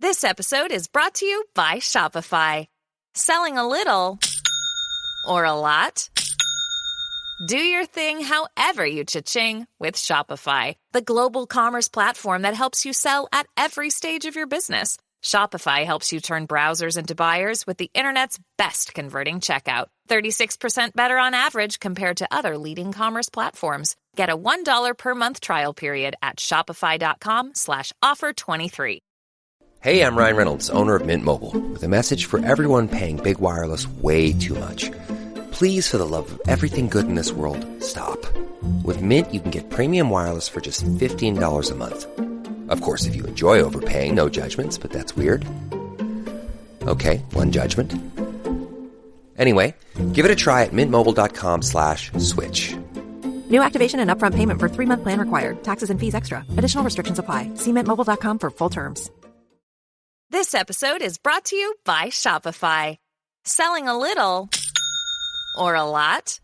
This episode is brought to you by Shopify. Selling a little or a lot? Do your thing however you cha-ching with Shopify, the global commerce platform that helps you sell at every stage of your business. Shopify helps you turn browsers into buyers with the internet's best converting checkout. 36% better on average compared to other leading commerce platforms. Get a $1 per month trial period at shopify.com/offer23. Hey, I'm Ryan Reynolds, owner of Mint Mobile, with a message for everyone paying big wireless way too much. Please, for the love of everything good in this world, stop. With Mint, you can get premium wireless for just $15 a month. Of course, if you enjoy overpaying, no judgments, but that's weird. Okay, one judgment. Anyway, give it a try at mintmobile.com/switch. New activation and upfront payment for 3-month plan required. Taxes and fees extra. Additional restrictions apply. See mintmobile.com for full terms. This episode is brought to you by Shopify. Selling a little or a lot?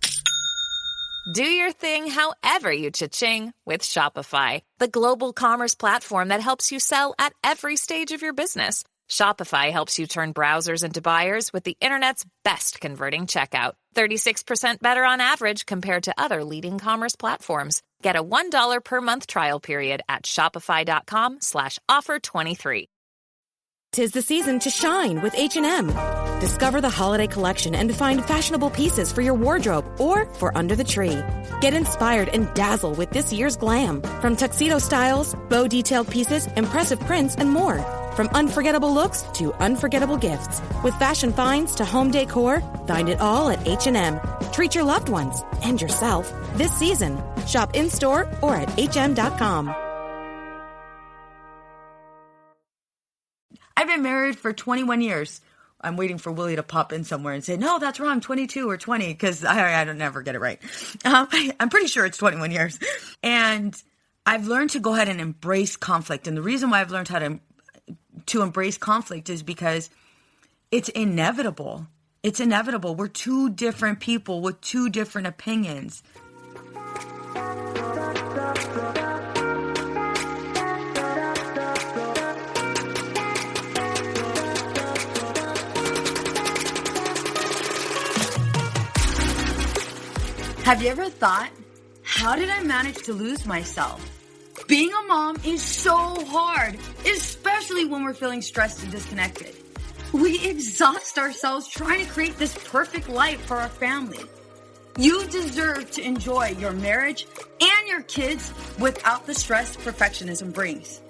Do your thing however you cha-ching with Shopify, the global commerce platform that helps you sell at every stage of your business. Shopify helps you turn browsers into buyers with the internet's best converting checkout. 36% better on average compared to other leading commerce platforms. Get a $1 per month trial period at shopify.com/offer23. 'Tis the season to shine with H&M. Discover the holiday collection and find fashionable pieces for your wardrobe or for under the tree. Get inspired and dazzle with this year's glam. From tuxedo styles, bow detailed pieces, impressive prints, and more. From unforgettable looks to unforgettable gifts. With fashion finds to home decor, find it all at H&M. Treat your loved ones and yourself this season. Shop in-store or at hm.com. I've been married for 21 years. I'm waiting for Willie to pop in somewhere and say, no, that's wrong, 22 or 20, because I don't never get it right. I'm pretty sure it's 21 years. And I've learned to go ahead and embrace conflict. And the reason why I've learned how to embrace conflict is because it's inevitable. It's inevitable. We're two different people with two different opinions. Have you ever thought, how did I manage to lose myself? Being a mom is so hard, especially when we're feeling stressed and disconnected. We exhaust ourselves trying to create this perfect life for our family. You deserve to enjoy your marriage and your kids without the stress perfectionism brings.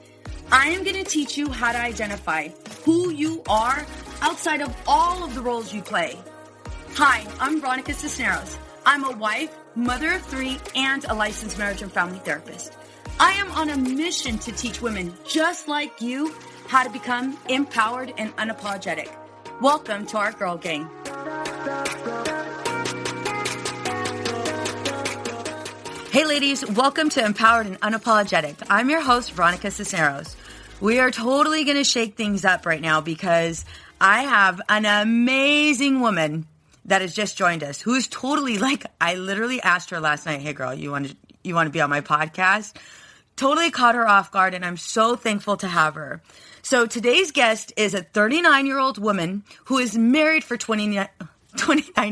I am going to teach you how to identify who you are outside of all of the roles you play. Hi, I'm Veronica Cisneros. I'm a wife, mother of 3, and a licensed marriage and family therapist. I am on a mission to teach women just like you how to become empowered and unapologetic. Welcome to our Girl Gang. Hey ladies, welcome to Empowered and Unapologetic. I'm your host, Veronica Cisneros. We are totally going to shake things up right now because I have an amazing woman that has just joined us, who's totally I literally asked her last night, hey girl, you want to be on my podcast? Totally caught her off guard, and I'm so thankful to have her. So today's guest is a 39-year-old woman who is married for 29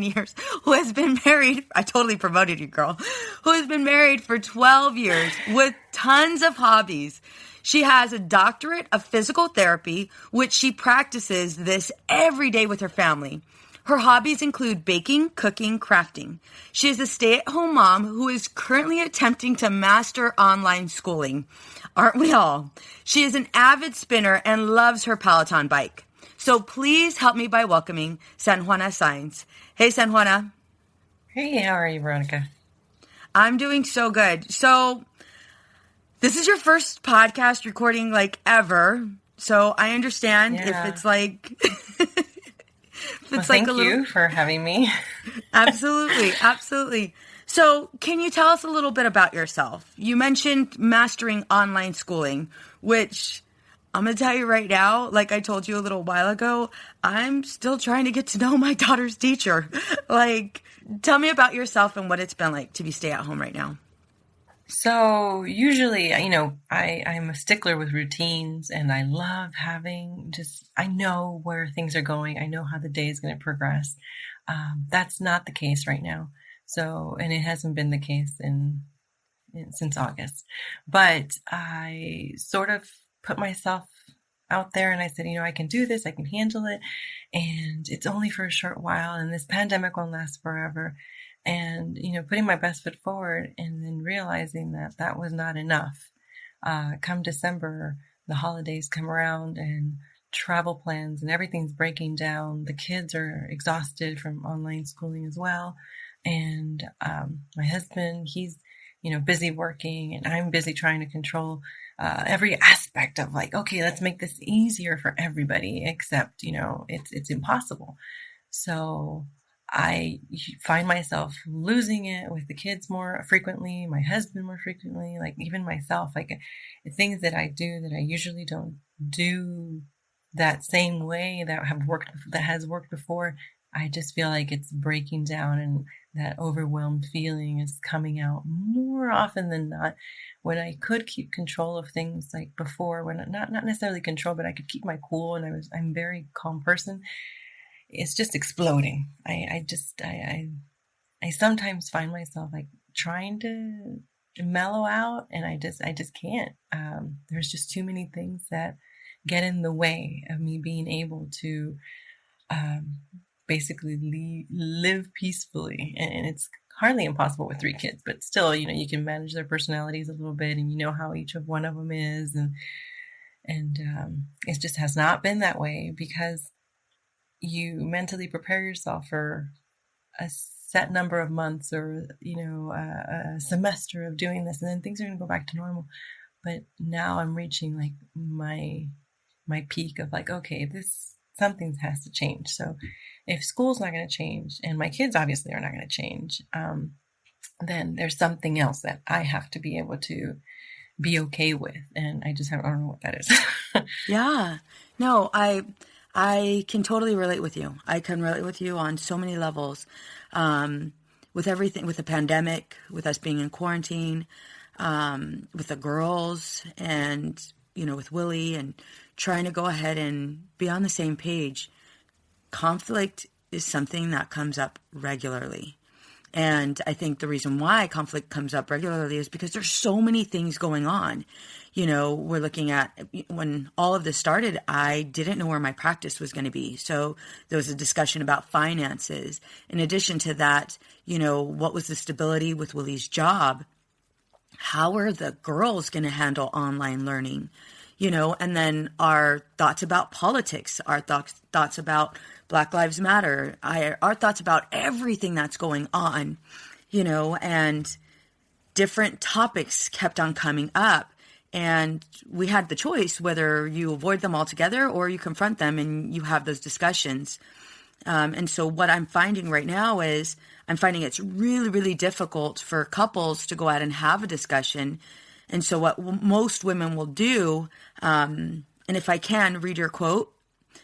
years, who has been married, I totally promoted you, girl, who has been married for 12 years with tons of hobbies. She has a doctorate of physical therapy, which she practices this every day with her family. Her hobbies include baking, cooking, crafting. She is a stay-at-home mom who is currently attempting to master online schooling. Aren't we all? She is an avid spinner and loves her Peloton bike. So please help me by welcoming Sanjuana Saenz. Hey, Sanjuana. Hey, how are you, Veronica? I'm doing so good. So this is your first podcast recording ever. So I understand if it's Thank you for having me. Absolutely. Absolutely. So can you tell us a little bit about yourself? You mentioned mastering online schooling, which I'm going to tell you right now, like I told you a little while ago, I'm still trying to get to know my daughter's teacher. Tell me about yourself and what it's been like to be stay at home right now. So usually, I'm a stickler with routines, and I love having I know where things are going. I know how the day is going to progress. That's not the case right now. So, and it hasn't been the case since August, but I sort of put myself out there and I said, I can do this, I can handle it. And it's only for a short while, and this pandemic won't last forever. And, putting my best foot forward, and then realizing that that was not enough. Come December, the holidays come around, and travel plans and everything's breaking down. The kids are exhausted from online schooling as well. And my husband, he's, busy working, and I'm busy trying to control every aspect of okay, let's make this easier for everybody, except, it's impossible. So I find myself losing it with the kids more frequently, my husband more frequently, even myself, things that I do that I usually don't do that same way that has worked before. I just feel like it's breaking down, and that overwhelmed feeling is coming out more often than not. When I could keep control of things like before, when not necessarily control, but I could keep my cool, and I'm a very calm person. It's just exploding. I sometimes find myself trying to mellow out, and I just can't. There's just too many things that get in the way of me being able to basically live peacefully. And it's hardly impossible with 3 kids, but still, you can manage their personalities a little bit, and how each of one of them is. And it just has not been that way, because you mentally prepare yourself for a set number of months, or, a semester of doing this, and then things are going to go back to normal. But now I'm reaching my peak of okay, something has to change. So if school's not going to change, and my kids obviously are not going to change, then there's something else that I have to be able to be okay with. And I don't know what that is. Yeah. No, I can totally relate with you. I can relate with you on so many levels. With everything, with the pandemic, with us being in quarantine, with the girls, and, with Willie, and trying to go ahead and be on the same page. Conflict is something that comes up regularly. And I think the reason why conflict comes up regularly is because there's so many things going on. We're looking at, when all of this started, I didn't know where my practice was going to be. So there was a discussion about finances. In addition to that, what was the stability with Willie's job? How are the girls going to handle online learning? And then our thoughts about politics, our thoughts about Black Lives Matter, our thoughts about everything that's going on, and different topics kept on coming up. And we had the choice whether you avoid them altogether or you confront them and you have those discussions. And so what I'm finding right now is I'm finding it's really, really difficult for couples to go out and have a discussion. And so what most women will do, and if I can read your quote,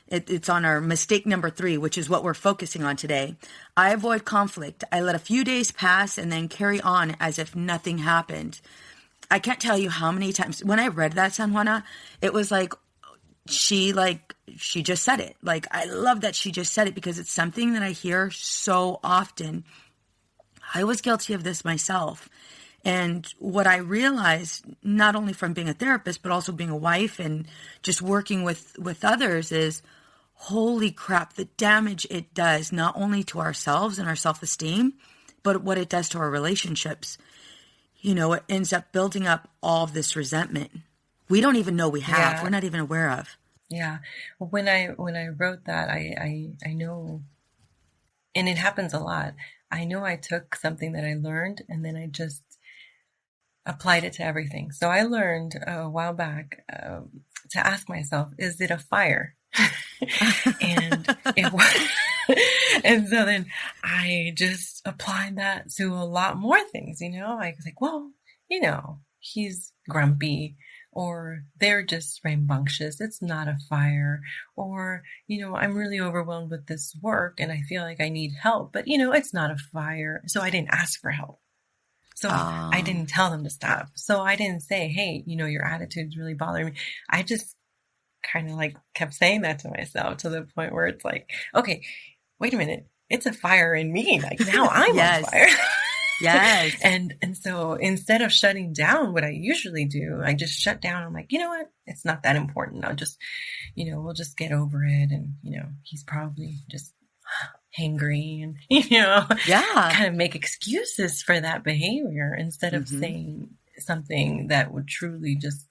it's on our mistake number 3, which is what we're focusing on today. I avoid conflict. I let a few days pass and then carry on as if nothing happened. I can't tell you how many times when I read that, Sanjuana, it was she just said it. I love that she just said it, because it's something that I hear so often. I was guilty of this myself. And what I realized, not only from being a therapist, but also being a wife and just working with others, is holy crap, the damage it does, not only to ourselves and our self-esteem, but what it does to our relationships. It ends up building up all of this resentment we don't even know we have. Yeah. We're not even aware of. Yeah. When I wrote that, I know, and it happens a lot. I know I took something that I learned and then I just applied it to everything. So I learned a while back to ask myself, is it a fire? And it was. And so then I just applied that to a lot more things, I was like, well, he's grumpy, or they're just rambunctious. It's not a fire. Or, I'm really overwhelmed with this work and I feel like I need help, but it's not a fire. So I didn't ask for help. So I didn't tell them to stop. So I didn't say, hey, your attitude's really bothering me. I just kind of like kept saying that to myself to the point where it's like, okay, wait a minute. It's a fire in me. Like now I'm on fire. Yes. And so instead of shutting down what I usually do, I just shut down. I'm like, you know what? It's not that important. I'll just, we'll just get over it. And, he's probably just hangry and, kind of make excuses for that behavior instead of saying something that would truly just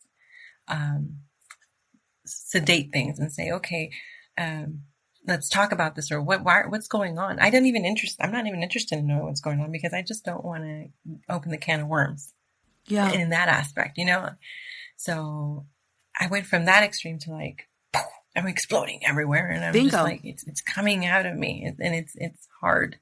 sedate things and say, okay, let's talk about this, or what's going on. I'm not even interested in knowing what's going on because I just don't want to open the can of worms. Yeah. In that aspect, So I went from that extreme to like, I'm exploding everywhere, and I'm just like, it's coming out of me, and it's hard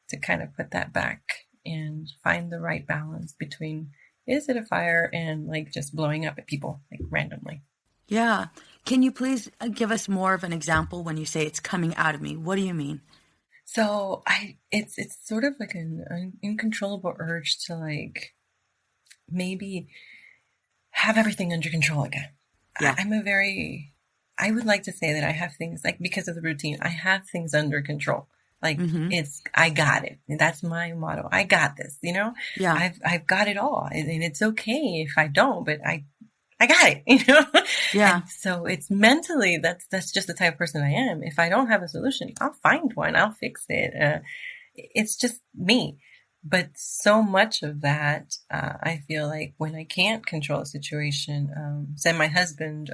to kind of put that back and find the right balance between, is it a fire and like just blowing up at people like randomly. Yeah. Can you please give us more of an example when you say it's coming out of me? What do you mean? So it's sort of like an uncontrollable urge to like maybe have everything under control again. Yeah. I would like to say that I have things like, because of the routine, I have things under control. Like I got it. That's my motto. I got this, Yeah. I've got it all, and it's okay if I don't, but I got it, Yeah. And so it's mentally, that's just the type of person I am. If I don't have a solution, I'll find one. I'll fix it. It's just me. But so much of that, I feel like when I can't control a situation, say my husband,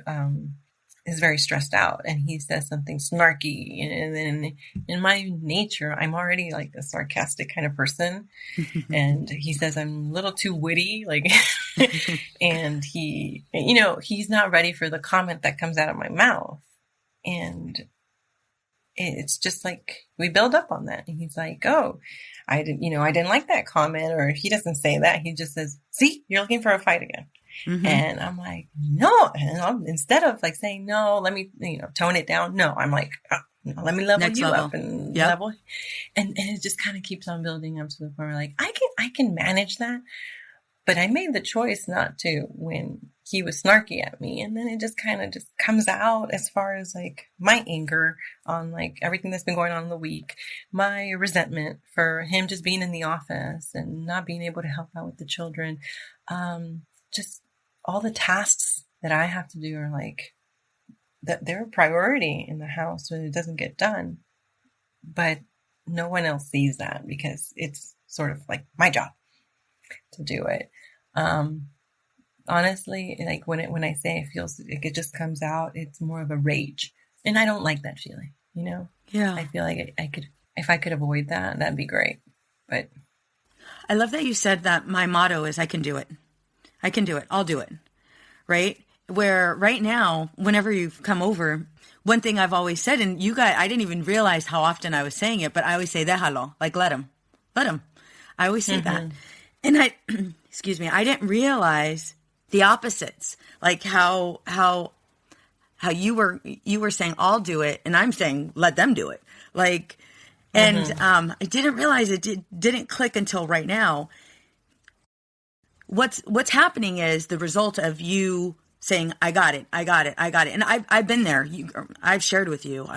is very stressed out and he says something snarky, and then in my nature, I'm already like a sarcastic kind of person. And he says I'm a little too witty, like, and he's not ready for the comment that comes out of my mouth. And it's just like, we build up on that. And he's like, oh, I didn't like that comment. Or he doesn't say that. He just says, see, you're looking for a fight again. And I'm like, no. And instead of like saying, no, let me, tone it down. No, I'm like, let me level you up and level. And it just kind of keeps on building up to the point where like, I can manage that. But I made the choice not to when he was snarky at me. And then it just kind of just comes out as far as like my anger on like everything that's been going on in the week, my resentment for him just being in the office and not being able to help out with the children. Just all the tasks that I have to do are like, that they're a priority in the house when it doesn't get done. But no one else sees that because it's sort of like my job to do it. Honestly, like when I say it feels like it just comes out, it's more of a rage, and I don't like that feeling, Yeah. I feel like I could, if I could avoid that, that'd be great. But I love that you said that my motto is I can do it. I can do it. I'll do it. Right? Where right now, whenever you've come over, one thing I've always said, and you guys, I didn't even realize how often I was saying it, but I always say, déjalo, like let him. I always say that. And excuse me, I didn't realize the opposites, like how you were saying, I'll do it. And I'm saying, let them do it. Like, and, I didn't realize it didn't click until right now. What's happening is the result of you saying, I got it. And I've been there. I've shared with you,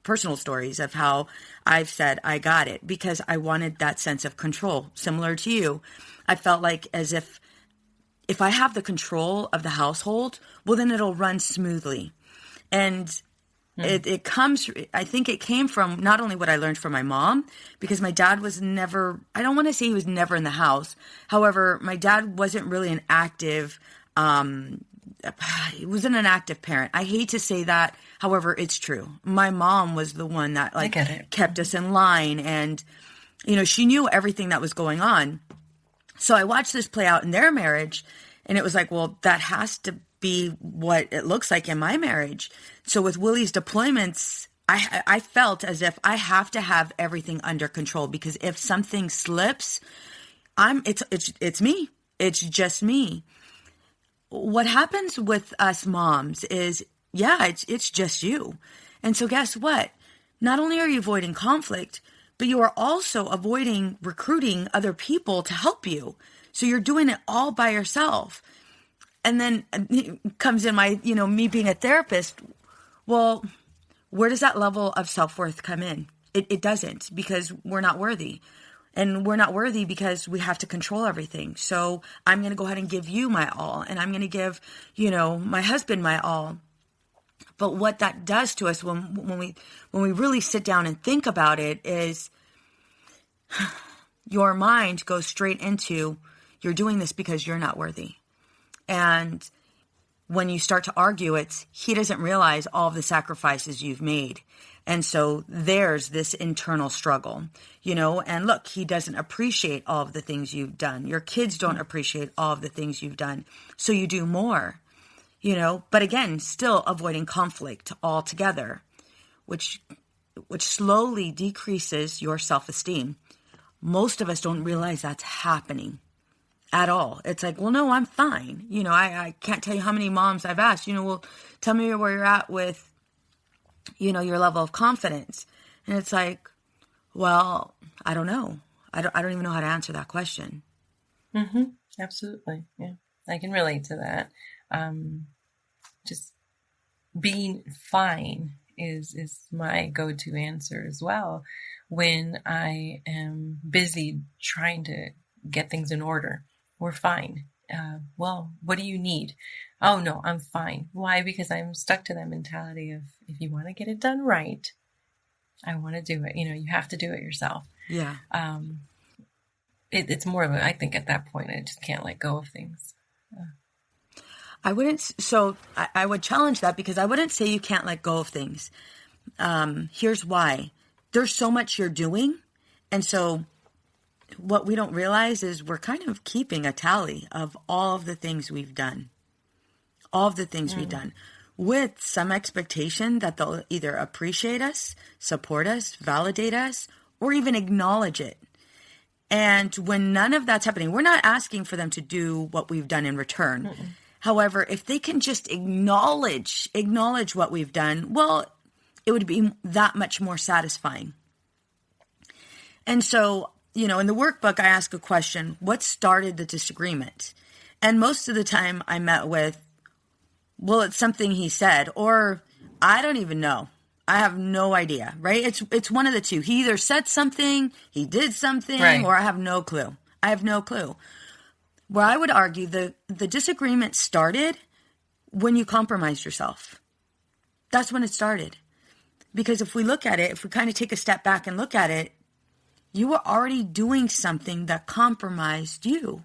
personal stories of how I've said, I got it, because I wanted that sense of control. Similar to you, I felt like as if I have the control of the household, well, then it'll run smoothly. And it comes, I think it came from not only what I learned from my mom, because my dad was never, I don't want to say he was never in the house. However, my dad wasn't really an active, he wasn't an active parent. I hate to say that. However, it's true. My mom was the one that kept us in line, and, she knew everything that was going on. So I watched this play out in their marriage, and it was like, well, that has to be what it looks like in my marriage. So with Willie's deployments, I felt as if I have to have everything under control, because if something slips, it's me. It's just me. What happens with us moms is, it's just you. And so guess what? Not only are you avoiding conflict, but you are also avoiding recruiting other people to help you. So you're doing it all by yourself. And then comes in my, me being a therapist. Well, where does that level of self-worth come in? It doesn't, because we're not worthy. And we're not worthy because we have to control everything. So I'm going to go ahead and give you my all. And I'm going to give, my husband my all. But what that does to us when we really sit down and think about it is your mind goes straight into, you're doing this because you're not worthy. And when you start to argue, he doesn't realize all of the sacrifices you've made. And so there's this internal struggle, and look, he doesn't appreciate all of the things you've done. Your kids don't appreciate all of the things you've done. So you do more, but again, still avoiding conflict altogether, which slowly decreases your self-esteem. Most of us don't realize that's happening at all. It's like, well, no, I'm fine. I can't tell you how many moms I've asked, well, tell me where you're at with, your level of confidence. And it's like, well, I don't know. I don't even know how to answer that question. Mm-hmm. Absolutely. Yeah. I can relate to that. Just being fine is my go-to answer as well when I am busy trying to get things in order. We're fine. Well, what do you need? Oh, no, I'm fine. Why? Because I'm stuck to that mentality of, if you want to get it done right, I want to do it. You have to do it yourself. Yeah. It's more of I think at that point, I just can't let go of things. I would challenge that, because I wouldn't say you can't let go of things. Here's why. There's so much you're doing. And so what we don't realize is we're kind of keeping a tally of all of the things we've done. All of the things we've done, with some expectation that they'll either appreciate us, support us, validate us, or even acknowledge it. And when none of that's happening, we're not asking for them to do what we've done in return. Mm-mm. However, if they can just acknowledge what we've done, well, it would be that much more satisfying. And so, in the workbook, I ask a question: what started the disagreement? And most of the time I met with, well, it's something he said, or I don't even know. I have no idea, right? It's one of the two. He either said something, he did something, right, or I have no clue. Where I would argue the disagreement started when you compromised yourself. That's when it started. Because if we look at it, if we kind of take a step back and look at it, you were already doing something that compromised you,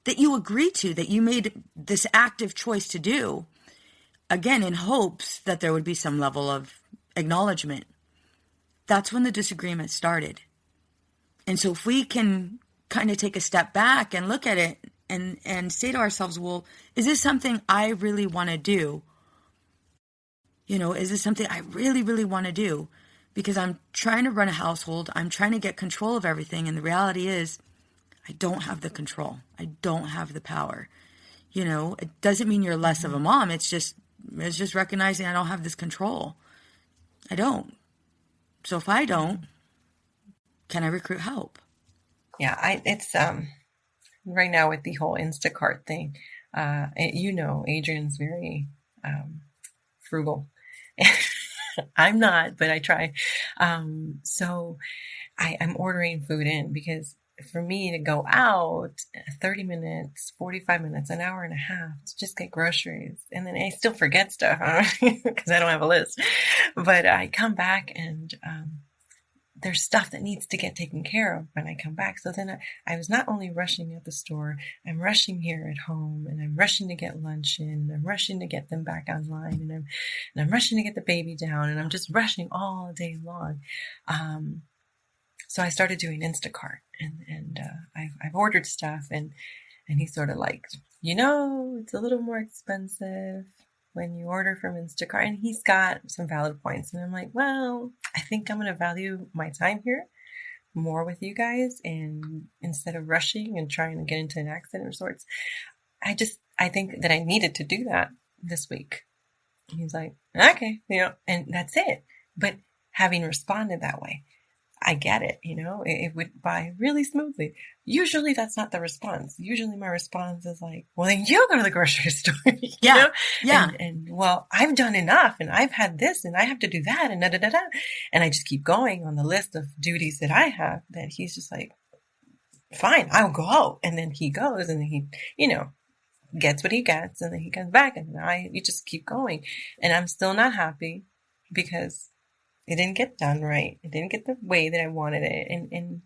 that you agreed to, that you made this active choice to do, again, in hopes that there would be some level of acknowledgement. That's when the disagreement started. And so if we can kind of take a step back and look at it and say to ourselves, well, is this something I really want to do? Is this something I really, really want to do? Because I'm trying to run a household. I'm trying to get control of everything. And the reality is, I don't have the control. I don't have the power. It doesn't mean you're less of a mom. It's just recognizing I don't have this control. I don't. So if I don't, can I recruit help? Yeah, it's right now with the whole Instacart thing. Adrian's very frugal. I'm not, but I try. So I'm ordering food in, because for me to go out 30 minutes, 45 minutes, an hour and a half to just get groceries. And then I still forget stuff because I don't have a list. But I come back and there's stuff that needs to get taken care of when I come back. So then I was not only rushing at the store, I'm rushing here at home, and I'm rushing to get lunch in, and I'm rushing to get them back online, and I'm rushing to get the baby down, and I'm just rushing all day long. So I started doing Instacart, and I've ordered stuff, and he's sort of like, it's a little more expensive when you order from Instacart. And he's got some valid points. And I'm like, well, I think I'm going to value my time here more with you guys. And instead of rushing and trying to get into an accident of sorts, I think that I needed to do that this week. And he's like, okay, and that's it. But having responded that way, I get it, it went by really smoothly. Usually that's not the response. Usually my response is like, well, then you go to the grocery store, Yeah. Yeah. And well, I've done enough and I've had this and I have to do that and da da da da. And I just keep going on the list of duties that I have, that he's just like, fine, I'll go. And then he goes and then he, gets what he gets, and then he comes back, and you just keep going. And I'm still not happy because it didn't get done right. It didn't get the way that I wanted it. And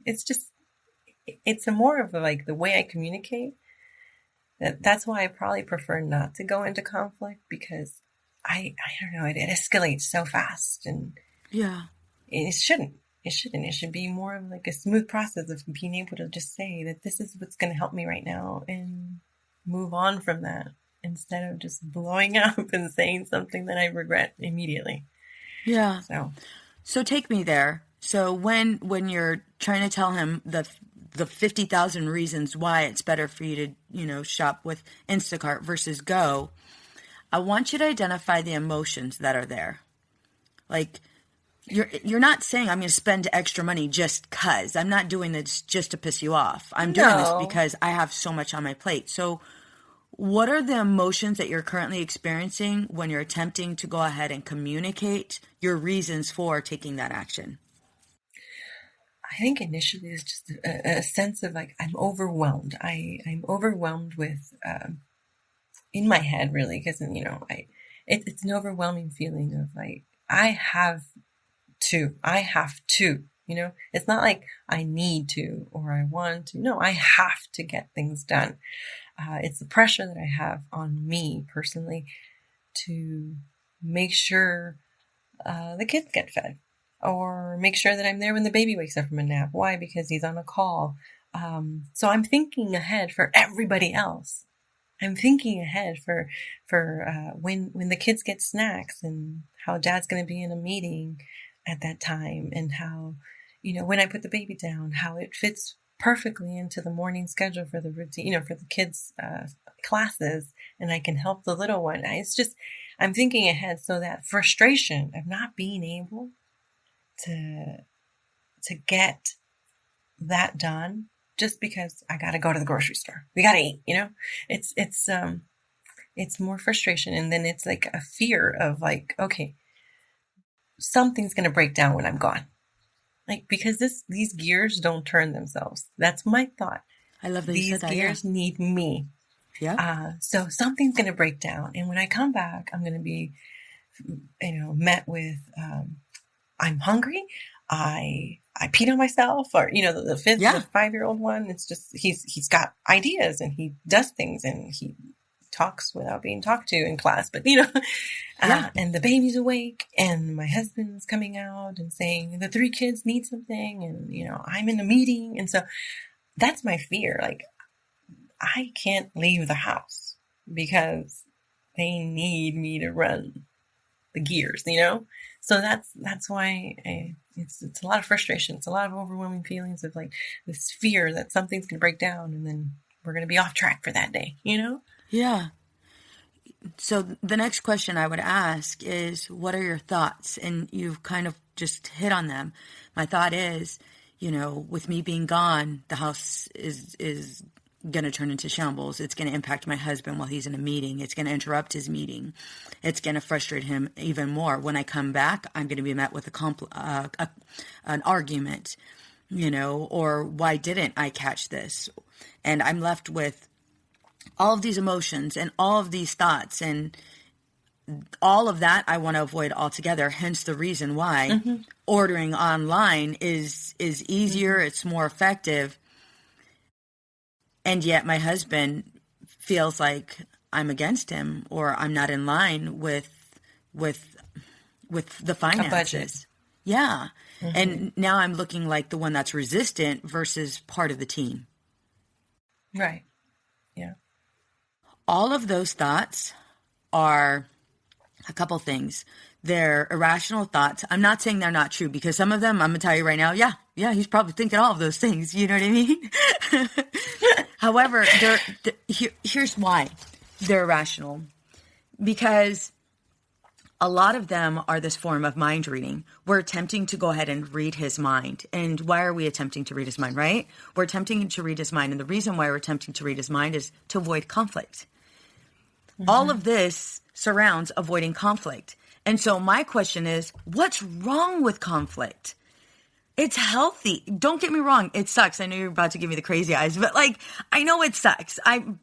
it's more of like the way I communicate. That's why I probably prefer not to go into conflict, because I don't know, it escalates so fast, and yeah, it shouldn't. It should be more of like a smooth process of being able to just say that this is what's going to help me right now and move on from that, instead of just blowing up and saying something that I regret immediately. Yeah. So take me there. So when you're trying to tell him the 50,000 reasons why it's better for you to, shop with Instacart versus Go, I want you to identify the emotions that are there. Like, you're not saying I'm going to spend extra money just because. I'm not doing this just to piss you off. I'm doing this because I have so much on my plate. So what are the emotions that you're currently experiencing when you're attempting to go ahead and communicate your reasons for taking that action? I think initially it's just a sense of like, I'm overwhelmed. I'm overwhelmed with, in my head really, because, it's an overwhelming feeling of like, I have to, it's not like I need to or I want to. No, I have to get things done. It's the pressure that I have on me personally to make sure the kids get fed, or make sure that I'm there when the baby wakes up from a nap. Why? Because he's on a call. So I'm thinking ahead for everybody else. I'm thinking ahead for when the kids get snacks, and how dad's going to be in a meeting at that time, and how, when I put the baby down, how it fits perfectly into the morning schedule for the routine, for the kids' classes, and I can help the little one. I'm thinking ahead, so that frustration of not being able to get that done just because I got to go to the grocery store. We got to eat, it's more frustration. And then it's like a fear of like, okay, something's going to break down when I'm gone. Like, because these gears don't turn themselves. That's my thought. I love that these you said that. These gears need me. Yeah. So something's going to break down. And when I come back, I'm going to be, met with, I'm hungry. I peed on myself, or, the 5-year-old one. It's just, he's got ideas and he does things and he talks without being talked to in class, but and the baby's awake and my husband's coming out and saying the 3 kids need something, and, I'm in a meeting. And so that's my fear. Like, I can't leave the house because they need me to run the gears, So that's why it's a lot of frustration. It's a lot of overwhelming feelings of like this fear that something's going to break down and then we're going to be off track for that day, Yeah. So the next question I would ask is, what are your thoughts? And you've kind of just hit on them. My thought is, with me being gone, the house is going to turn into shambles. It's going to impact my husband while he's in a meeting. It's going to interrupt his meeting. It's going to frustrate him even more. When I come back, I'm going to be met with an argument, or why didn't I catch this? And I'm left with all of these emotions and all of these thoughts, and all of that I want to avoid altogether. Hence the reason why ordering online is easier. It's more effective. And yet my husband feels like I'm against him, or I'm not in line with the finances. A budget. Yeah. And now I'm looking like the one that's resistant versus part of the team. Right. Yeah. All of those thoughts are a couple things. They're irrational thoughts. I'm not saying they're not true, because some of them, I'm going to tell you right now, yeah, he's probably thinking all of those things. You know what I mean? However, here's why they're irrational. Because a lot of them are this form of mind reading. We're attempting to go ahead and read his mind. And why are we attempting to read his mind, right? We're attempting to read his mind. And the reason why we're attempting to read his mind is to avoid conflict. Mm-hmm. All of this surrounds avoiding conflict. And so my question is, what's wrong with conflict? It's healthy. Don't get me wrong. It sucks. I know you're about to give me the crazy eyes, but like, I know it sucks.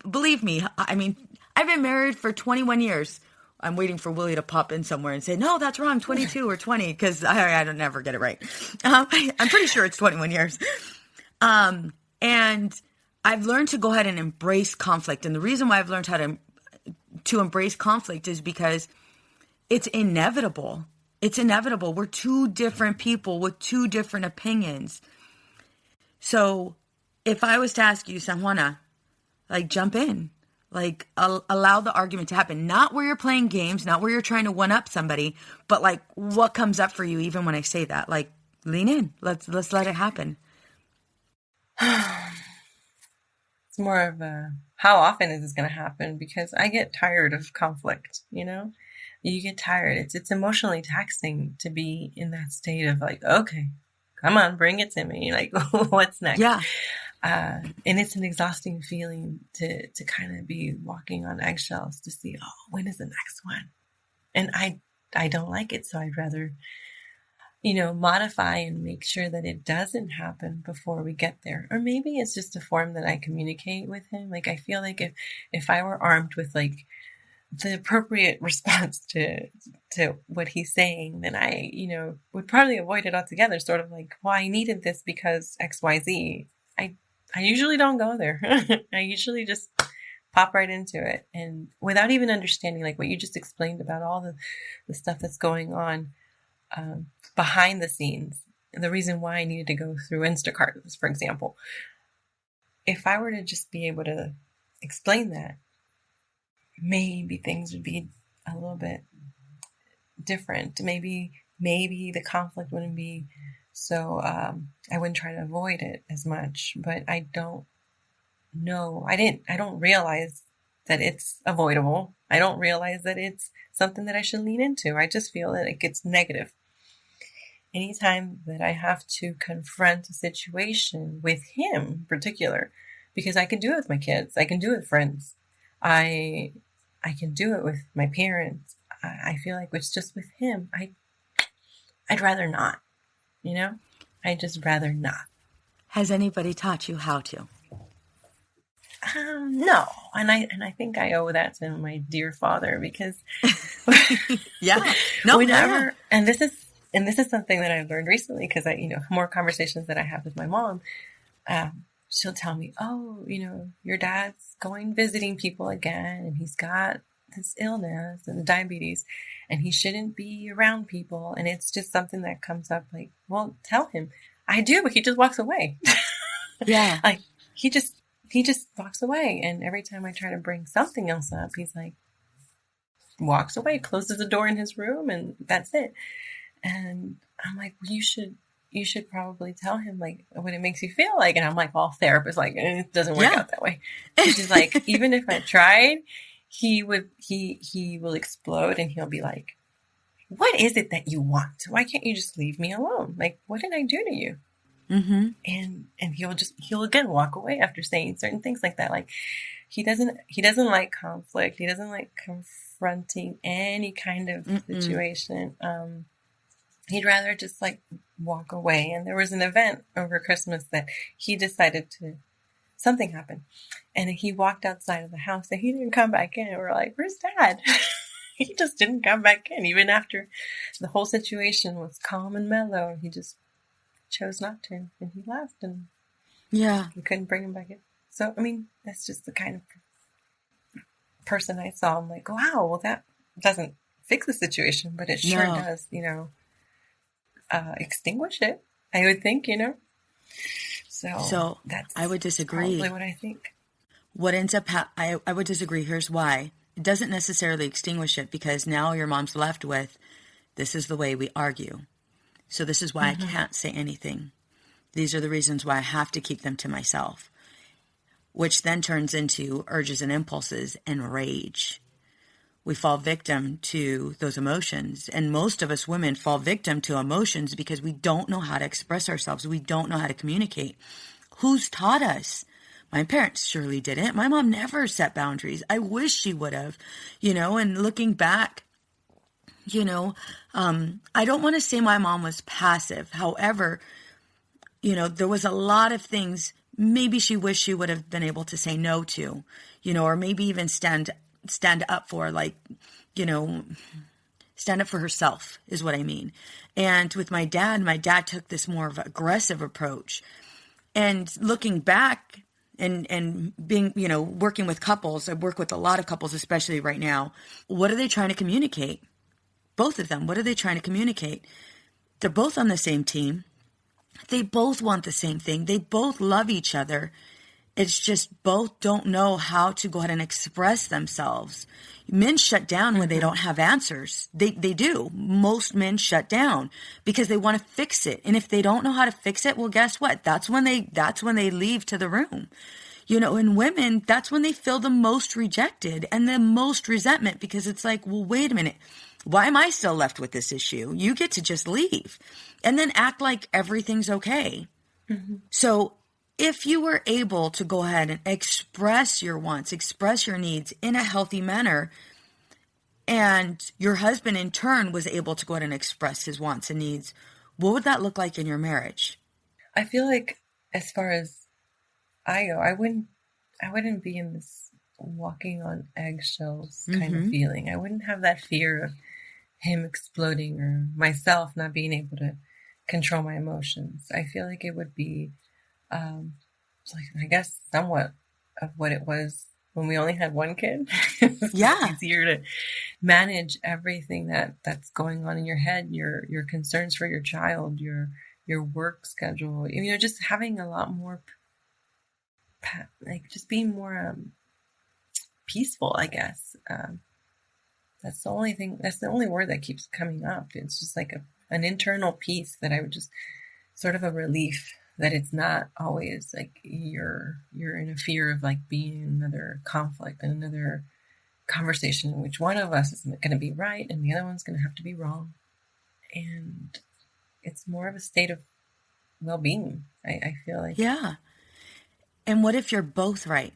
Believe me. I mean, I've been married for 21 years. I'm waiting for Willie to pop in somewhere and say, no, that's wrong, 22 or 20, because I don't never get it right. I'm pretty sure it's 21 years. And I've learned to go ahead and embrace conflict. And the reason why I've learned how to embrace conflict is because it's inevitable. It's inevitable. We're two different people with two different opinions. So if I was to ask you, Sanjuana, like, jump in. Like, allow the argument to happen. Not where you're playing games, not where you're trying to one-up somebody, but like what comes up for you even when I say that. Like, lean in. Let's let it happen. It's more of a, how often is this going to happen? Because I get tired of conflict, you know? You get tired. It's emotionally taxing to be in that state of like, okay, come on, bring it to me. Like, what's next? Yeah. And it's an exhausting feeling to kind of be walking on eggshells to see, oh, when is the next one? And I don't like it. So I'd rather, modify and make sure that it doesn't happen before we get there. Or maybe it's just a form that I communicate with him. Like, I feel like if I were armed with like the appropriate response to what he's saying, then I, would probably avoid it altogether. Sort of like, well, I needed this because X, Y, Z. I usually don't go there. I usually just pop right into it. And without even understanding, like what you just explained about all the stuff that's going on behind the scenes. And the reason why I needed to go through Instacart, for example. If I were to just be able to explain that, maybe things would be a little bit different. Maybe the conflict wouldn't be so, I wouldn't try to avoid it as much, but I don't know. I don't realize that it's avoidable. I don't realize that it's something that I should lean into. I just feel that it gets negative. Anytime that I have to confront a situation with him in particular, because I can do it with my kids, I can do it with friends, I can do it with my parents. I feel like it's just with him. I'd rather not. I'd just rather not. Has anybody taught you how to? No. And I think I owe that to my dear father because yeah. No, whenever, yeah. And this is something that I've learned recently because more conversations that I have with my mom, she'll tell me, oh, your dad's going visiting people again and he's got this illness and diabetes and he shouldn't be around people. And it's just something that comes up like, well, tell him. I do, but he just walks away. Yeah. Like he just walks away. And every time I try to bring something else up, he's like, walks away, closes the door in his room and that's it. And I'm like, well, you should probably tell him like what it makes you feel like. And I'm like, all therapists, like, it doesn't work out that way. Which is like, even if I tried, he will explode and he'll be like, what is it that you want? Why can't you just leave me alone? Like, what did I do to you? Mm-hmm. And he'll again walk away after saying certain things like that. Like he doesn't like conflict. He doesn't like confronting any kind of situation. He'd rather just like walk away. And there was an event over Christmas that he decided something happened. And he walked outside of the house and he didn't come back in. And we're like, where's Dad? He just didn't come back in. Even after the whole situation was calm and mellow, he just chose not to. And he left and we couldn't bring him back in. So, I mean, that's just the kind of person I saw. I'm like, wow, well, that doesn't fix the situation, but it sure does, extinguish it, I would think, So that's I would disagree. Probably what I think. What ends up, I would disagree. Here's why. It doesn't necessarily extinguish it because now your mom's left with, this is the way we argue. So this is why I can't say anything. These are the reasons why I have to keep them to myself, which then turns into urges and impulses and rage, we fall victim to those emotions. And most of us women fall victim to emotions because we don't know how to express ourselves. We don't know how to communicate. Who's taught us? My parents surely didn't. My mom never set boundaries. I wish she would have, and looking back, I don't want to say my mom was passive. However, there was a lot of things maybe she wished she would have been able to say no to, or maybe even stand up for, stand up for herself is what I mean. And with my dad took this more of an aggressive approach. And looking back and being, working with couples, I work with a lot of couples, especially right now. What are they trying to communicate? Both of them. What are they trying to communicate? They're both on the same team. They both want the same thing. They both love each other. It's just both don't know how to go ahead and express themselves. Men shut down when they don't have answers. They do. Most men shut down because they want to fix it. And if they don't know how to fix it, well, guess what? That's when they leave to the room. In women, that's when they feel the most rejected and the most resentment, because it's like, well, wait a minute. Why am I still left with this issue? You get to just leave and then act like everything's okay. Mm-hmm. So if you were able to go ahead and express your wants, express your needs in a healthy manner, and your husband in turn was able to go ahead and express his wants and needs, what would that look like in your marriage? I feel like, as far as I go, I wouldn't be in this walking on eggshells kind of feeling. I wouldn't have that fear of him exploding or myself not being able to control my emotions. I feel like it would be I guess somewhat of what it was when we only had one kid. Yeah. It's easier to manage everything that's going on in your head, your concerns for your child, your work schedule, just having a lot more, just being more peaceful, I guess. That's the only word that keeps coming up. It's just like an internal peace that I would just sort of a relief that it's not always like you're in a fear of like being in another conflict and another conversation in which one of us is going to be right and the other one's going to have to be wrong. And it's more of a state of well-being, I feel like. Yeah. And what if you're both right?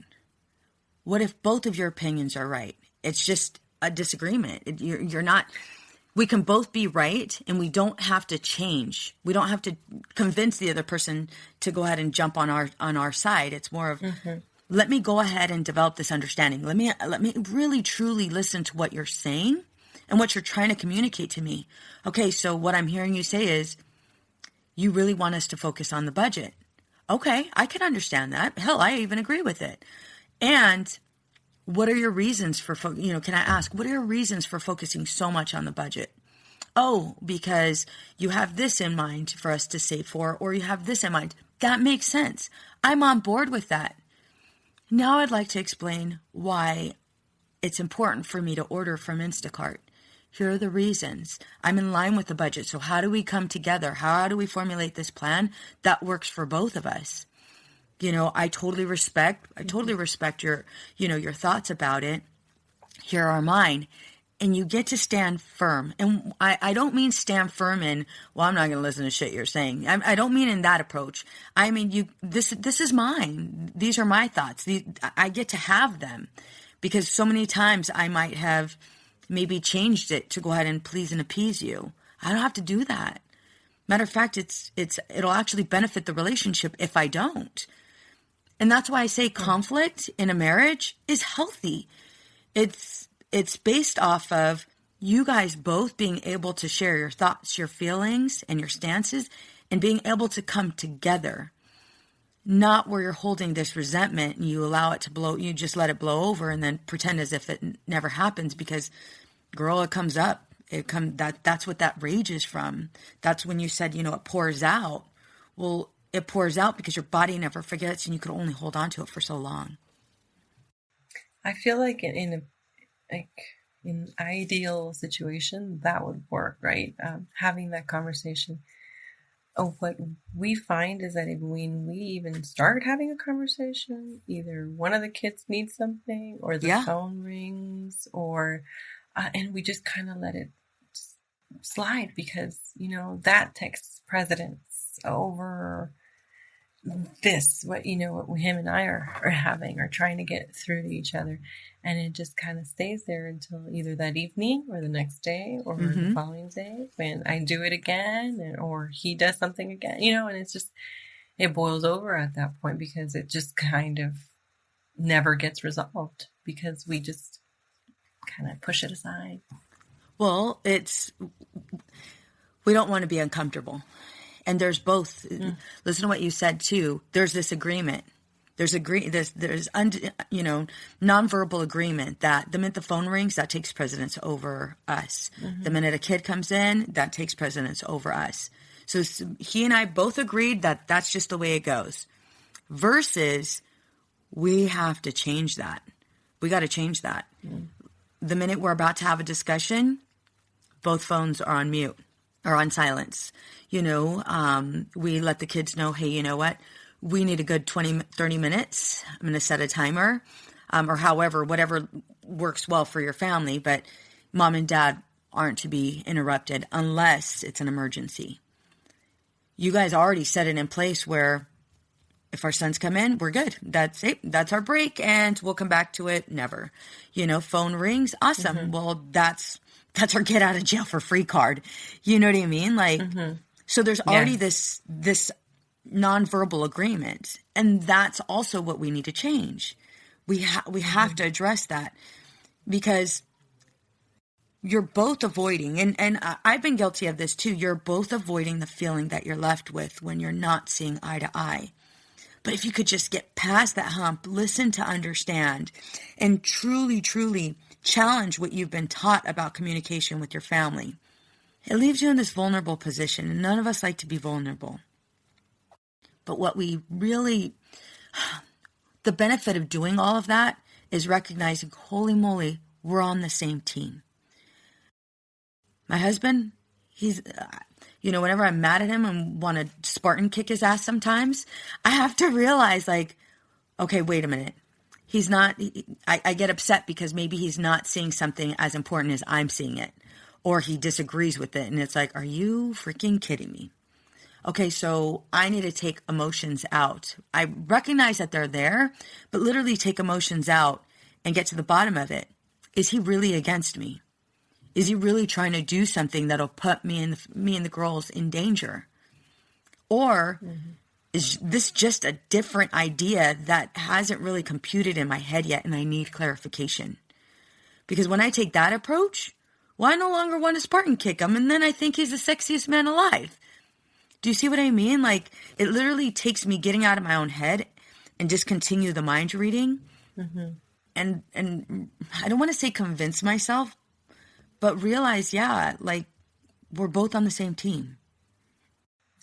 What if both of your opinions are right? It's just a disagreement. You're not... We can both be right, and we don't have to change. We don't have to convince the other person to go ahead and jump on our side. It's more of, let me go ahead and develop this understanding. Let me really truly listen to what you're saying and what you're trying to communicate to me. Okay, so what I'm hearing you say is, you really want us to focus on the budget. Okay, I can understand that. Hell, I even agree with it. And what are your reasons for, can I ask, what are your reasons for focusing so much on the budget? Oh, because you have this in mind for us to save for, or you have this in mind. That makes sense. I'm on board with that. Now I'd like to explain why it's important for me to order from Instacart. Here are the reasons. I'm in line with the budget. So how do we come together? How do we formulate this plan that works for both of us? I totally respect your, your thoughts about it. Here are mine. And you get to stand firm. And I don't mean stand firm in, well, I'm not going to listen to shit you're saying. I don't mean in that approach. I mean, this is mine. These are my thoughts. I get to have them, because so many times I might have maybe changed it to go ahead and please and appease you. I don't have to do that. Matter of fact, it'll actually benefit the relationship if I don't. And that's why I say conflict in a marriage is healthy. It's based off of you guys both being able to share your thoughts, your feelings, and your stances, and being able to come together. Not where you're holding this resentment and you allow it to blow, you just let it blow over and then pretend as if it never happens, because, girl, it comes up. That's what that rage is from. That's when you said, it pours out. Well, it pours out because your body never forgets, and you could only hold on to it for so long. I feel like in an ideal situation, that would work, right? Having that conversation. What we find is that when we even start having a conversation, either one of the kids needs something, or the phone rings, or And we just kind of let it slide because, that takes precedence over this, what him and I are having or trying to get through to each other. And it just kind of stays there until either that evening or the next day or the following day when I do it again or he does something again, and it's just, it boils over at that point because it just kind of never gets resolved because we just kind of push it aside. Well, we don't want to be uncomfortable. And there's both, listen to what you said too. There's this agreement. There's nonverbal agreement that the minute the phone rings, that takes precedence over us. The minute a kid comes in, that takes precedence over us. So he and I both agreed that that's just the way it goes. Versus, we have to change that. We got to change that. The minute we're about to have a discussion, both phones are on mute or on silence. We let the kids know, hey, you know what? We need a good 20, 30 minutes. I'm going to set a timer or whatever works well for your family. But mom and dad aren't to be interrupted unless it's an emergency. You guys already set it in place where if our sons come in, we're good. That's it. That's our break. And we'll come back to it. Never. Phone rings. Awesome. Well, that's our get out of jail for free card. You know what I mean? So there's already this nonverbal agreement. And that's also what we need to change. We have to address that because you're both avoiding, and I've been guilty of this too. You're both avoiding the feeling that you're left with when you're not seeing eye to eye. But if you could just get past that hump, listen to understand, and truly, truly challenge what you've been taught about communication with your family, it leaves you in this vulnerable position. And none of us like to be vulnerable. But what we really, the benefit of doing all of that is recognizing, holy moly, we're on the same team. My husband, he's, whenever I'm mad at him and want to Spartan kick his ass sometimes, I have to realize okay, wait a minute. He's not, I get upset because maybe he's not seeing something as important as I'm seeing it, or he disagrees with it. And it's like, are you freaking kidding me? Okay, so I need to take emotions out. I recognize that they're there, but literally take emotions out and get to the bottom of it. Is he really against me? Is he really trying to do something that'll put me and the girls in danger? Or is this just a different idea that hasn't really computed in my head yet and I need clarification? Because when I take that approach, I no longer want to Spartan kick him, and then I think he's the sexiest man alive. Do you see what I mean? It literally takes me getting out of my own head and just continue the mind reading. And I don't want to say convince myself, but realize, we're both on the same team.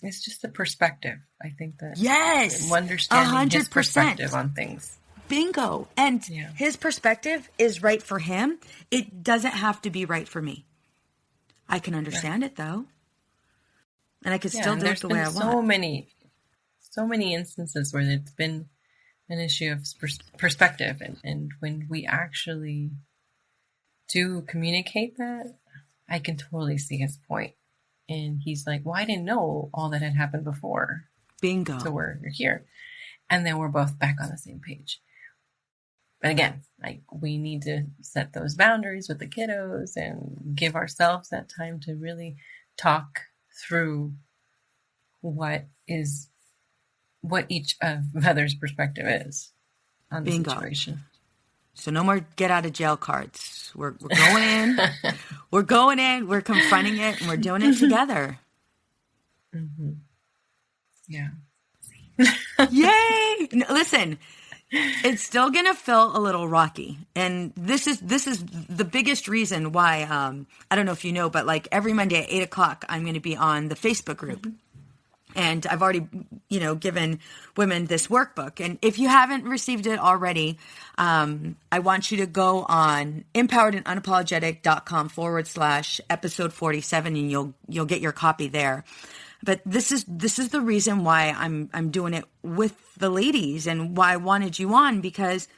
It's just the perspective. I think that Yes, understanding 100%. His perspective on things. Bingo. And his perspective is right for him. It doesn't have to be right for me. I can understand it though. And I can still do it the way I want. So many instances where it's been an issue of perspective. And when we actually do communicate that, I can totally see his point. And he's like, well, I didn't know all that had happened before. Bingo. So we're here. And then we're both back on the same page. But again, we need to set those boundaries with the kiddos and give ourselves that time to really talk through what each other's perspective is on the situation. So no more get out of jail cards. We're going in. We're going in. We're confronting it, and we're doing it together. Yeah. Yay! Listen, it's still gonna feel a little rocky, and this is the biggest reason why. I don't know if you know, but every Monday at 8:00, I'm going to be on the Facebook group. And I've already, given women this workbook. And if you haven't received it already, I want you to go on empoweredandunapologetic.com/episode 47, and you'll get your copy there. But this is the reason why I'm doing it with the ladies and why I wanted you on, because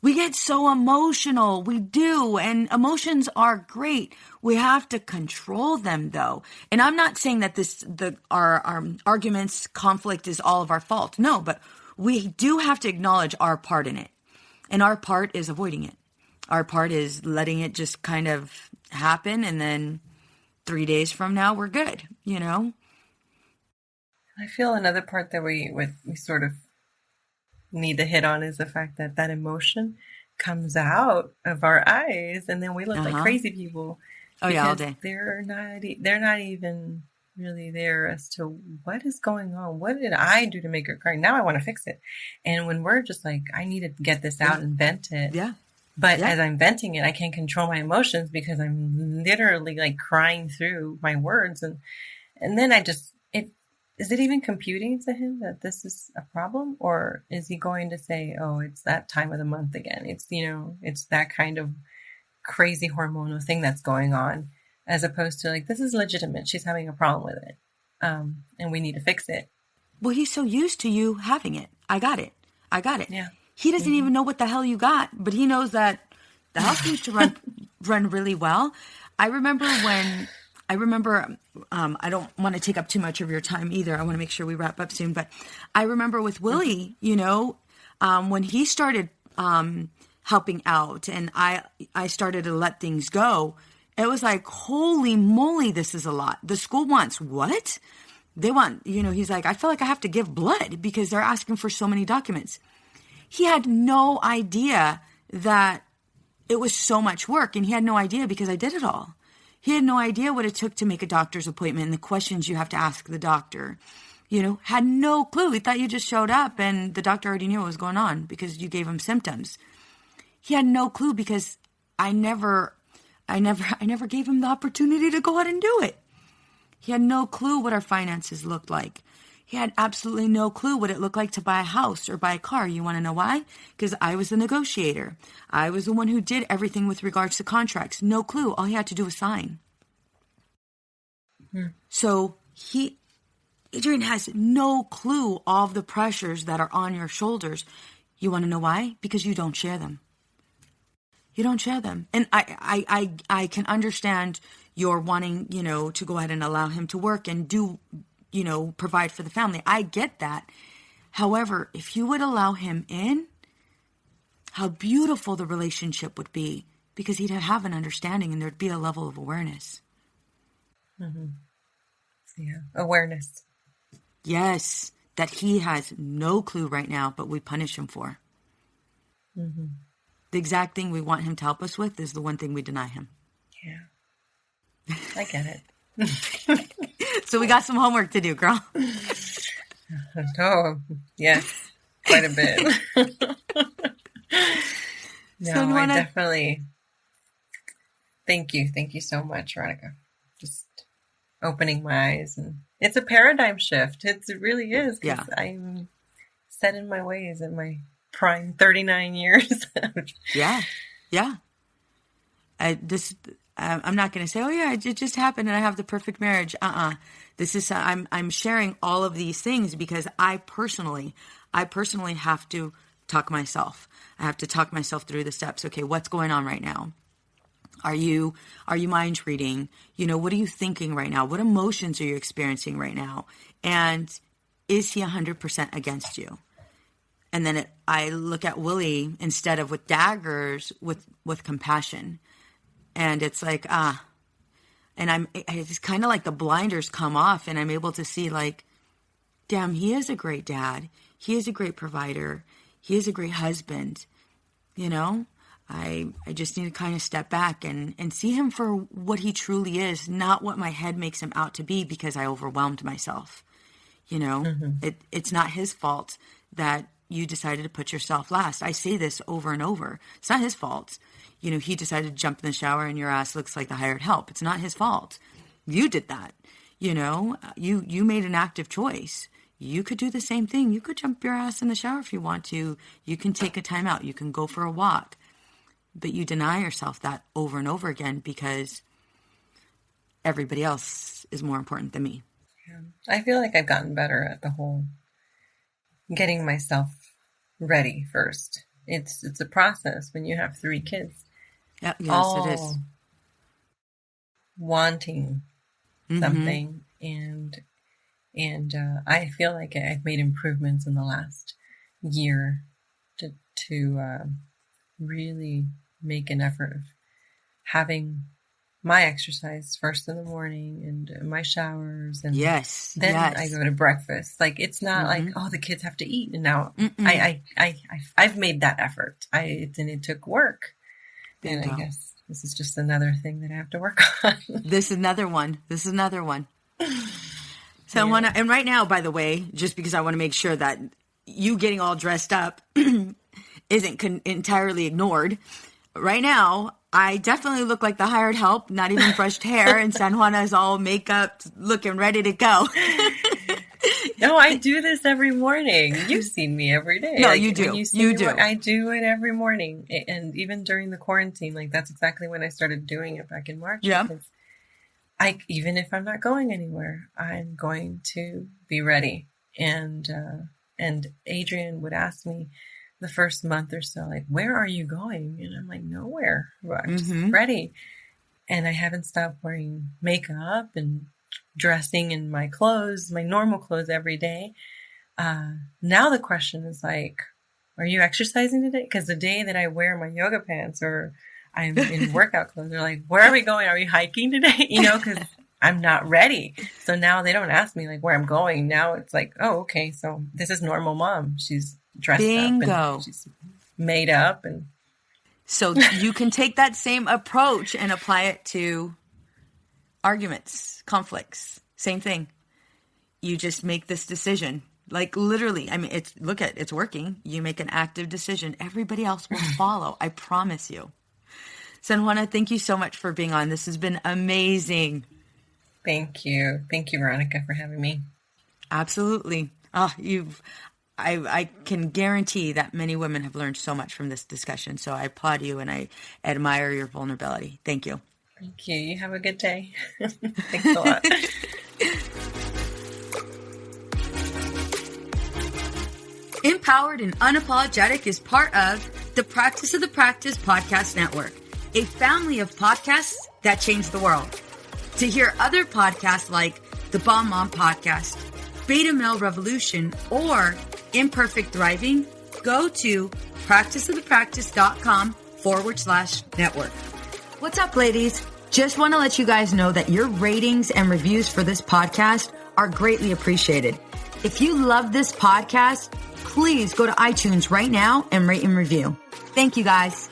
We get so emotional. We do. And emotions are great. We have to control them though. And I'm not saying that our arguments, conflict is all of our fault. No, but we do have to acknowledge our part in it. And our part is avoiding it. Our part is letting it just kind of happen. And then 3 days from now, we're good, you know? I feel another part that we sort of need to hit on is the fact that that emotion comes out of our eyes, and then we look like crazy people. Oh yeah, all day. They're not even really there as to what is going on. What did I do to make her cry? Now I want to fix it. And when we're just like, I need to get this out and vent it. Yeah. But as I'm venting it, I can't control my emotions because I'm literally like crying through my words, and then is it even computing to him that this is a problem? Or is he going to say, oh, it's that time of the month again? It's, it's that kind of crazy hormonal thing that's going on, as opposed to like, this is legitimate. She's having a problem with it. And we need to fix it. Well, he's so used to you having it. I got it. Yeah. He doesn't even know what the hell you got, but he knows that the house seems to run really well. I remember, I don't want to take up too much of your time either. I want to make sure we wrap up soon. But I remember with Willie, when he started helping out and I started to let things go, it was like, holy moly, this is a lot. The school wants what? They want, he's like, I feel like I have to give blood because they're asking for so many documents. He had no idea that it was so much work, and he had no idea because I did it all. He had no idea what it took to make a doctor's appointment and the questions you have to ask the doctor. Had no clue. He thought you just showed up and the doctor already knew what was going on because you gave him symptoms. He had no clue because I never gave him the opportunity to go out and do it. He had no clue what our finances looked like. He had absolutely no clue what it looked like to buy a house or buy a car. You want to know why? Because I was the negotiator. I was the one who did everything with regards to contracts. No clue. All he had to do was sign. So Adrian has no clue all of the pressures that are on your shoulders. You want to know why? Because you don't share them. You don't share them. And I can understand your wanting, to go ahead and allow him to work and do, provide for the family. I get that. However, if you would allow him in, how beautiful the relationship would be, because he'd have an understanding and there'd be a level of awareness. Mm-hmm. Yeah. Awareness. Yes. That he has no clue right now, but we punish him for. Mm-hmm. The exact thing we want him to help us with is the one thing we deny him. Yeah. I get it. So we got some homework to do, girl. Oh, yes. Quite a bit. No, So, I definitely... Thank you. Thank you so much, Veronica. Just opening my eyes. And it's a paradigm shift. It really is. Yeah. I'm set in my ways in my prime 39 years. Yeah. I'm not going to say, oh yeah, it just happened and I have the perfect marriage. This is, I'm sharing all of these things because I personally have to talk myself. I have to talk myself through the steps. Okay, what's going on right now? Are you mind reading? What are you thinking right now? What emotions are you experiencing right now? And is he 100% against you? And then I look at Willie instead of with daggers, with compassion. And it's like, and it's kind of like the blinders come off and I'm able to see like, damn, he is a great dad. He is a great provider. He is a great husband. I just need to kind of step back and see him for what he truly is, not what my head makes him out to be because I overwhelmed myself. Mm-hmm. It's not his fault that you decided to put yourself last. I say this over and over. It's not his fault. He decided to jump in the shower and your ass looks like the hired help. It's not his fault. You did that. You made an active choice. You could do the same thing. You could jump your ass in the shower if you want to. You can take a time out. You can go for a walk. But you deny yourself that over and over again because everybody else is more important than me. Yeah. I feel like I've gotten better at the whole getting myself ready first it's a process when you have 3 kids. Yes, all it is. Wanting something, and I feel like I've made improvements in the last year to really make an effort of having my exercise first in the morning and my showers, and then I go to breakfast. Like, it's not like, oh, the kids have to eat, and now I've made that effort. And it took work, and I guess this is just another thing that I have to work on. This is another one. So I want to, and right now, by the way, just because I want to make sure that you getting all dressed up isn't entirely ignored. Right now, I definitely look like the hired help, not even brushed hair, and Sanjuana is all makeup, looking ready to go. No, I do this every morning. You've seen me every day. No, you do. You do. I do it every morning. And even during the quarantine, like, that's exactly when I started doing it back in March. Yeah. Even if I'm not going anywhere, I'm going to be ready. And Adrian would ask me the first month or so, like, where are you going? And I'm like, nowhere. I'm just ready. And I haven't stopped wearing makeup and dressing in my clothes, my normal clothes every day. Now the question is like, are you exercising today? Because the day that I wear my yoga pants or I'm in workout clothes, they're like, where are we going? Are we hiking today? Because I'm not ready. So now they don't ask me like where I'm going. Now it's like, oh, okay. So this is normal mom. She's dressed up and she's made up. And so you can take that same approach and apply it to arguments, conflicts, same thing. You just make this decision. Like, literally, I mean, it's working. You make an active decision. Everybody else will follow. I promise you. Sanjuana, thank you so much for being on. This has been amazing. Thank you. Thank you, Veronica, for having me. Absolutely. I can guarantee that many women have learned so much from this discussion. So I applaud you and I admire your vulnerability. Thank you. Thank you. You have a good day. Thanks a lot. Empowered and Unapologetic is part of the Practice of the Practice Podcast Network, a family of podcasts that change the world. To hear other podcasts like the Bomb Mom Podcast, Beta Male Revolution, or Imperfect Thriving, go to practiceofthepractice.com/network. What's up, ladies? Just want to let you guys know that your ratings and reviews for this podcast are greatly appreciated. If you love this podcast, please go to iTunes right now and rate and review. Thank you, guys.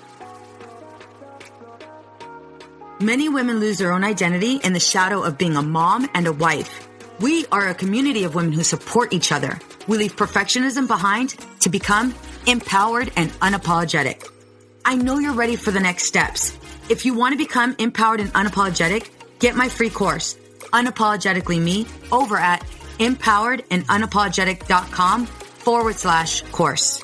Many women lose their own identity in the shadow of being a mom and a wife. We are a community of women who support each other. We leave perfectionism behind to become empowered and unapologetic. I know you're ready for the next steps. If you want to become empowered and unapologetic, get my free course, Unapologetically Me, over at empoweredandunapologetic.com/course.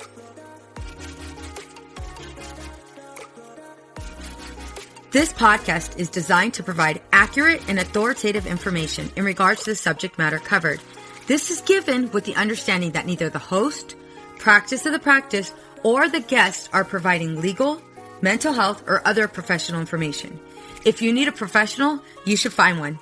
This podcast is designed to provide accurate and authoritative information in regards to the subject matter covered. This is given with the understanding that neither the host, Practice of the Practice, or the guest are providing legal, mental health, or other professional information. If you need a professional, you should find one.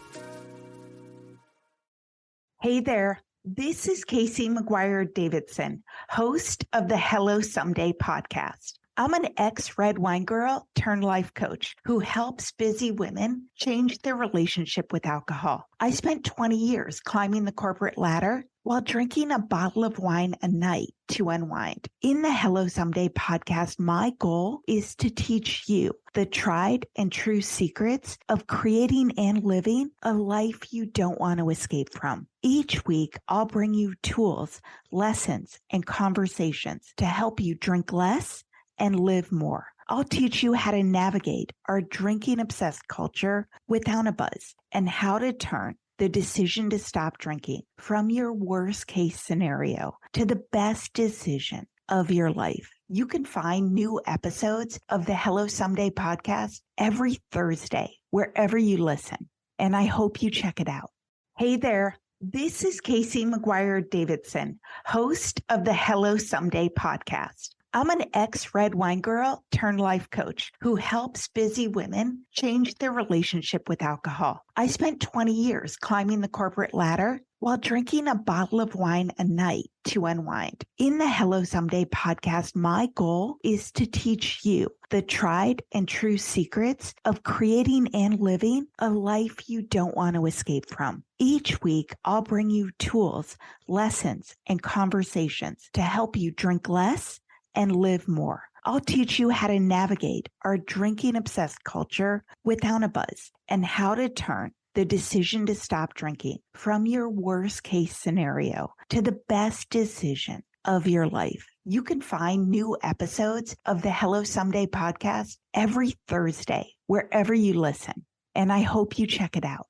Hey there, this is Casey McGuire Davidson, host of the Hello Someday podcast. I'm an ex-red wine girl turned life coach who helps busy women change their relationship with alcohol. I spent 20 years climbing the corporate ladder while drinking a bottle of wine a night to unwind. In the Hello Someday podcast, my goal is to teach you the tried and true secrets of creating and living a life you don't want to escape from. Each week, I'll bring you tools, lessons, and conversations to help you drink less and live more. I'll teach you how to navigate our drinking-obsessed culture without a buzz and how to turn the decision to stop drinking from your worst-case scenario to the best decision of your life. You can find new episodes of the Hello Someday podcast every Thursday, wherever you listen, and I hope you check it out. Hey there, this is Casey McGuire Davidson, host of the Hello Someday podcast. I'm an ex-red wine girl turned life coach who helps busy women change their relationship with alcohol. I spent 20 years climbing the corporate ladder while drinking a bottle of wine a night to unwind. In the Hello Someday podcast, my goal is to teach you the tried and true secrets of creating and living a life you don't want to escape from. Each week, I'll bring you tools, lessons, and conversations to help you drink less and live more. I'll teach you how to navigate our drinking obsessed culture without a buzz and how to turn the decision to stop drinking from your worst case scenario to the best decision of your life. You can find new episodes of the Hello Someday podcast every Thursday, wherever you listen. And I hope you check it out.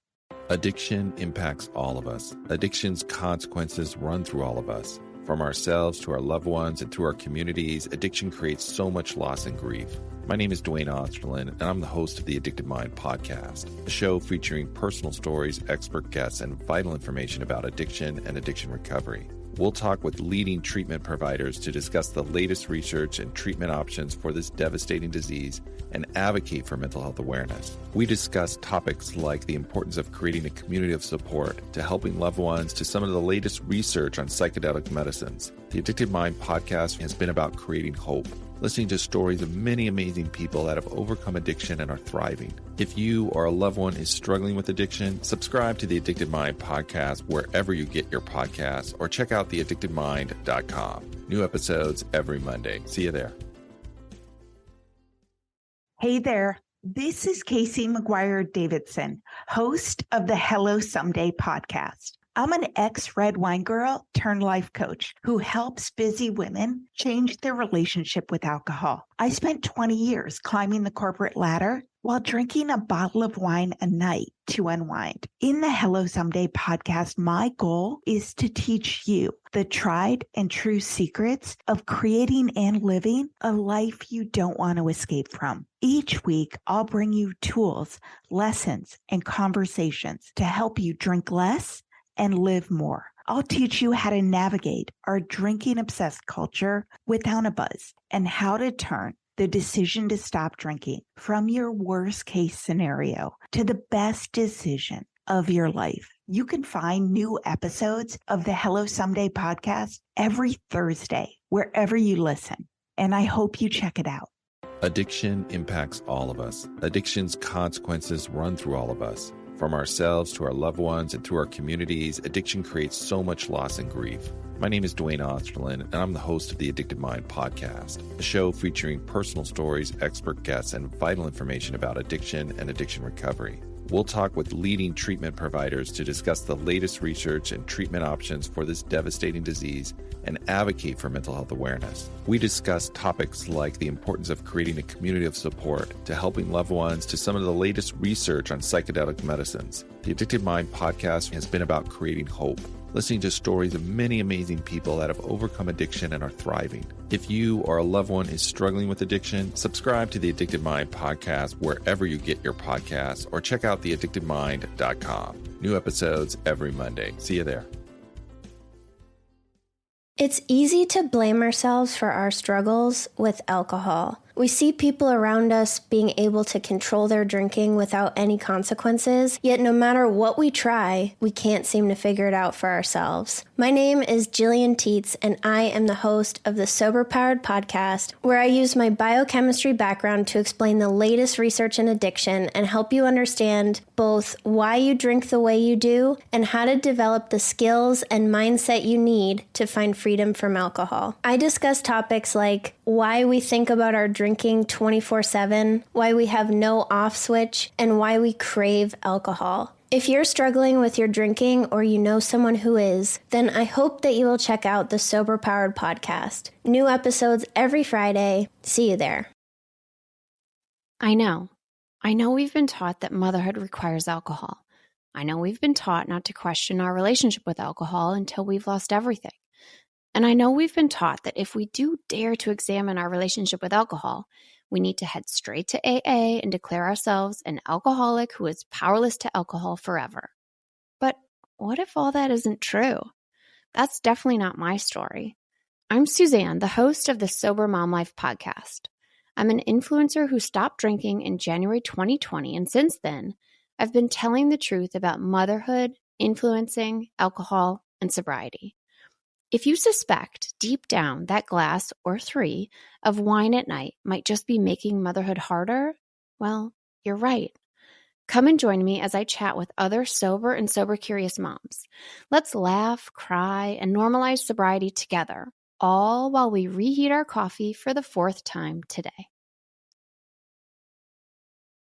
Addiction impacts all of us. Addiction's consequences run through all of us. From ourselves to our loved ones and through our communities, addiction creates so much loss and grief. My name is Dwayne Osterlin, and I'm the host of the Addicted Mind podcast, a show featuring personal stories, expert guests, and vital information about addiction and addiction recovery. We'll talk with leading treatment providers to discuss the latest research and treatment options for this devastating disease and advocate for mental health awareness. We discuss topics like the importance of creating a community of support to helping loved ones to some of the latest research on psychedelic medicines. The Addicted Mind podcast has been about creating hope, listening to stories of many amazing people that have overcome addiction and are thriving. If you or a loved one is struggling with addiction, subscribe to the Addicted Mind podcast wherever you get your podcasts or check out theaddictedmind.com. New episodes every Monday. See you there. Hey there, this is Casey McGuire Davidson, host of the Hello Someday podcast. I'm an ex-red wine girl turned life coach who helps busy women change their relationship with alcohol. I spent 20 years climbing the corporate ladder while drinking a bottle of wine a night to unwind. In the Hello Someday podcast, my goal is to teach you the tried and true secrets of creating and living a life you don't want to escape from. Each week, I'll bring you tools, lessons, and conversations to help you drink less and live more. I'll teach you how to navigate our drinking obsessed culture without a buzz and how to turn the decision to stop drinking from your worst case scenario to the best decision of your life. You can find new episodes of the Hello Someday podcast every Thursday, wherever you listen. And I hope you check it out. Addiction impacts all of us. Addiction's consequences run through all of us. From ourselves to our loved ones and through our communities, addiction creates so much loss and grief. My name is Dwayne Osterlin, and I'm the host of the Addicted Mind podcast, a show featuring personal stories, expert guests, and vital information about addiction and addiction recovery. We'll talk with leading treatment providers to discuss the latest research and treatment options for this devastating disease and advocate for mental health awareness. We discuss topics like the importance of creating a community of support to helping loved ones to some of the latest research on psychedelic medicines. The Addicted Mind podcast has been about creating hope, listening to stories of many amazing people that have overcome addiction and are thriving. If you or a loved one is struggling with addiction, subscribe to the Addicted Mind podcast wherever you get your podcasts or check out theaddictedmind.com. New episodes every Monday. See you there. It's easy to blame ourselves for our struggles with alcohol. We see people around us being able to control their drinking without any consequences, yet no matter what we try, we can't seem to figure it out for ourselves. My name is Jillian Teets, and I am the host of the Sober Powered podcast, where I use my biochemistry background to explain the latest research in addiction and help you understand both why you drink the way you do and how to develop the skills and mindset you need to find freedom from alcohol. I discuss topics like why we think about our drinking 24/7, why we have no off switch, and why we crave alcohol. If you're struggling with your drinking or you know someone who is, then I hope that you will check out the Sober Powered podcast. New episodes every Friday. See you there. I know we've been taught that motherhood requires alcohol. I know we've been taught not to question our relationship with alcohol until we've lost everything. And I know we've been taught that if we do dare to examine our relationship with alcohol, we need to head straight to AA and declare ourselves an alcoholic who is powerless to alcohol forever. But what if all that isn't true? That's definitely not my story. I'm Suzanne, the host of the Sober Mom Life podcast. I'm an influencer who stopped drinking in January 2020, and since then, I've been telling the truth about motherhood, influencing, alcohol, and sobriety. If you suspect deep down that glass or 3 of wine at night might just be making motherhood harder, well, you're right. Come and join me as I chat with other sober and sober-curious moms. Let's laugh, cry, and normalize sobriety together, all while we reheat our coffee for the 4th time today.